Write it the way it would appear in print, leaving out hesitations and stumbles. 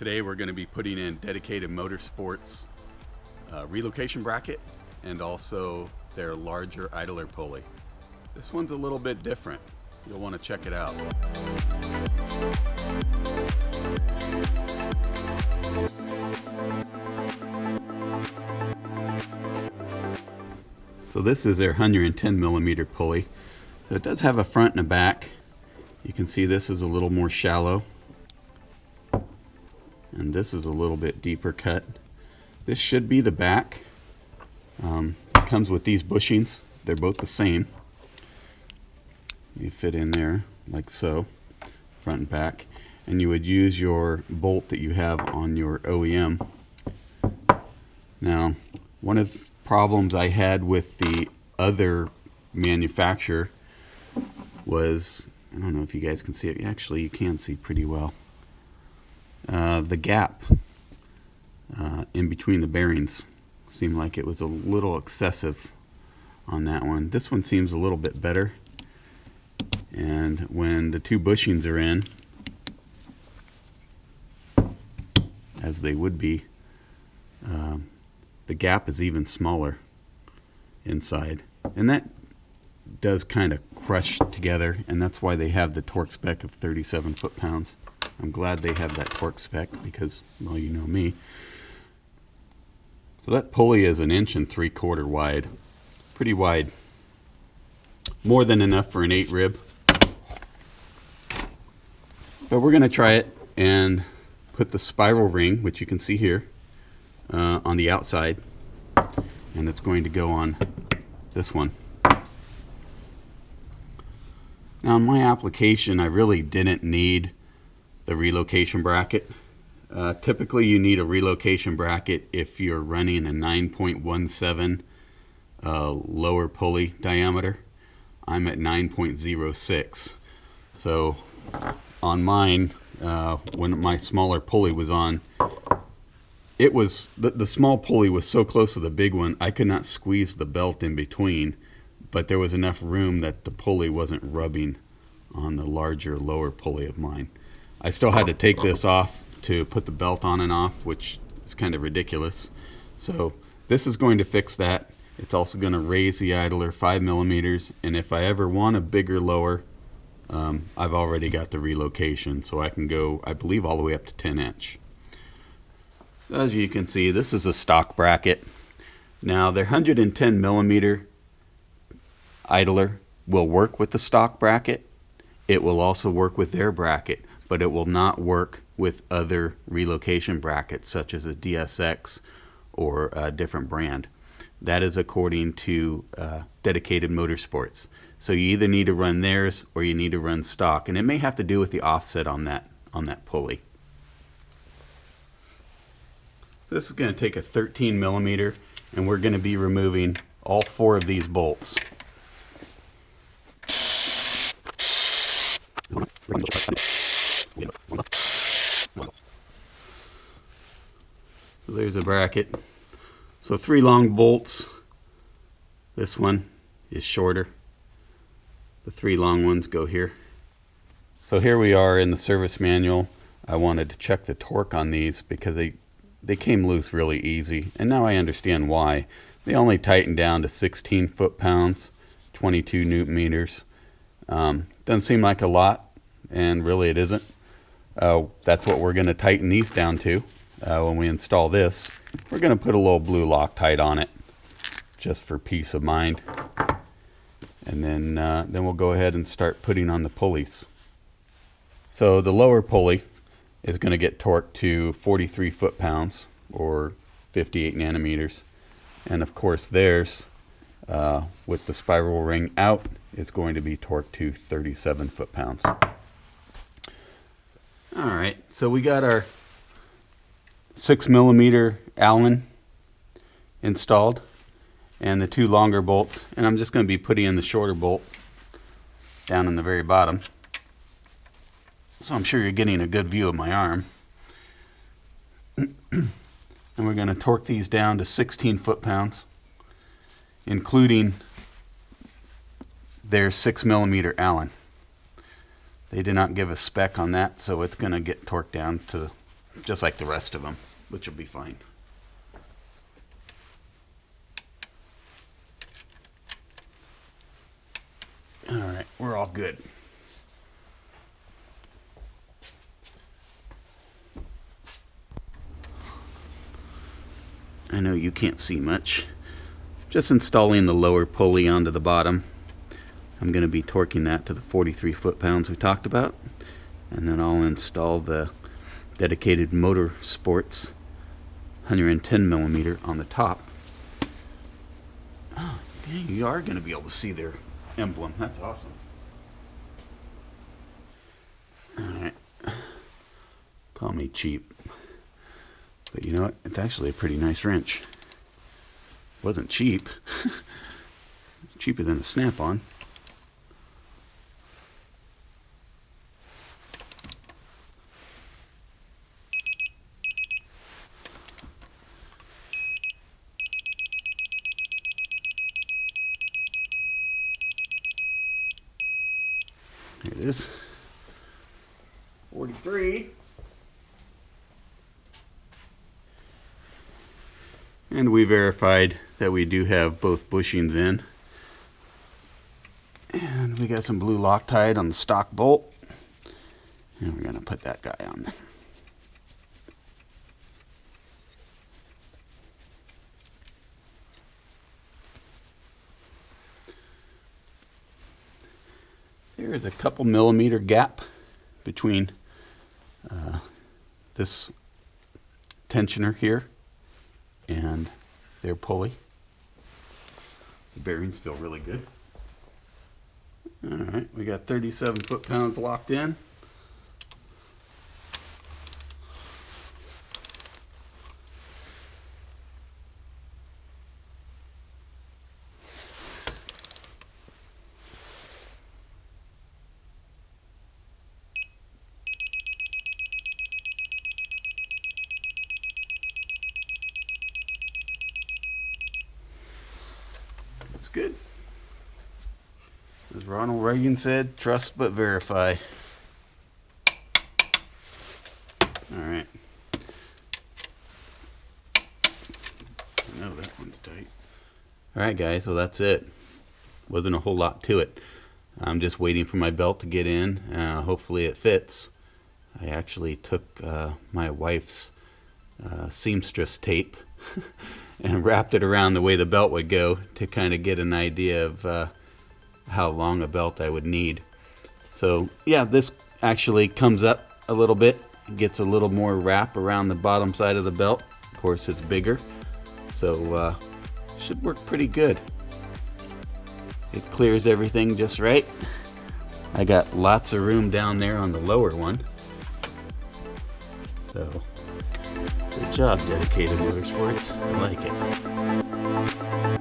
Today we're going to be putting in dedicated Motorsports relocation bracket and also their larger idler pulley. This one's a little bit different. You'll want to check it out. So this is their 110 millimeter pulley. So it does have a front and a back. You can see this is a little more shallow. And this is a little bit deeper cut. This should be the back. It comes with these bushings. They're both the same. You fit in there like so, front and back. And you would use your bolt that you have on your OEM. Now, one of the problems I had with the other manufacturer was, I don't know if you guys can see it. Actually, you can see pretty well. The gap in between the bearings seemed like it was a little excessive on that one. This one seems a little bit better. And when the two bushings are in, as they would be, the gap is even smaller inside. And that does kind of crush together, and that's why they have the torque spec of 37 foot-pounds. I'm glad they have that torque spec because, well, you know me. So that pulley is 1 3/4 inches wide. Pretty wide. More than enough for an 8 rib. But we're going to try it and put the spiral ring, which you can see here, on the outside. And it's going to go on this one. Now in my application, I really didn't need the relocation bracket. Typically you need a relocation bracket if you're running a 9.17 lower pulley diameter. I'm at 9.06. So on mine, when my smaller pulley was on, it was the small pulley was so close to the big one I could not squeeze the belt in between, but there was enough room that the pulley wasn't rubbing on the larger lower pulley of mine. I still had to take this off to put the belt on and off, which is kind of ridiculous. So this is going to fix that. It's also going to raise the idler 5 millimeters, and if I ever want a bigger lower, I've already got the relocation, so I can go, I believe, all the way up to 10 inch. So as you can see, this is a stock bracket. Now their 110 millimeter idler will work with the stock bracket. It will also work with their bracket, but it will not work with other relocation brackets such as a DSX or a different brand. That is according to dedicated Motorsports. So you either need to run theirs or you need to run stock, and it may have to do with the offset on that pulley. This is going to take a 13 millimeter, and we're going to be removing all 4 of these bolts. So there's a bracket. So 3 long bolts. This one is shorter. The 3 long ones go here. So here we are in the service manual. I wanted to check the torque on these because they came loose really easy, and now I understand why. They only tighten down to 16 foot-pounds, 22 newton meters. Doesn't seem like a lot, and really it isn't. That's what we're going to tighten these down to when we install this. We're going to put a little blue Loctite on it just for peace of mind, and then we'll go ahead and start putting on the pulleys. So the lower pulley is going to get torqued to 43 foot-pounds or 58 nanometers, and of course theirs with the spiral ring out is going to be torqued to 37 foot-pounds. Alright, so we got our 6 millimeter Allen installed and the 2 longer bolts, and I'm just going to be putting in the shorter bolt down in the very bottom. So I'm sure you're getting a good view of my arm. And we're going to torque these down to 16 foot-pounds, including their 6 millimeter Allen. They did not give a spec on that, so it's going to get torqued down to just like the rest of them, which will be fine. All right, we're all good. I know you can't see much. Just installing the lower pulley onto the bottom. I'm going to be torquing that to the 43 foot-pounds we talked about. And then I'll install the dedicated Motorsports 110 millimeter on the top. Oh, dang, you are going to be able to see their emblem. That's awesome. Alright. Call me cheap. But you know what? It's actually a pretty nice wrench. Wasn't cheap. It's cheaper than a snap-on. There it is. 43. And we verified that we do have both bushings in. And we got some blue Loctite on the stock bolt. And we're going to put that guy on there. There is a couple millimeter gap between this tensioner here and their pulley. The bearings feel really good. Alright, we got 37 foot-pounds locked in. That's good. As Ronald Reagan said, trust but verify. Alright. I know that one's tight. Alright guys, so that's it. Wasn't a whole lot to it. I'm just waiting for my belt to get in. Hopefully it fits. I actually took my wife's seamstress tape and wrapped it around the way the belt would go to kind of get an idea of how long a belt I would need. So yeah, this actually comes up a little bit, gets a little more wrap around the bottom side of the belt. Of course it's bigger, so should work pretty good. It clears everything just right. I got lots of room down there on the lower one. So good job, Dedicated Motorsports. I like it.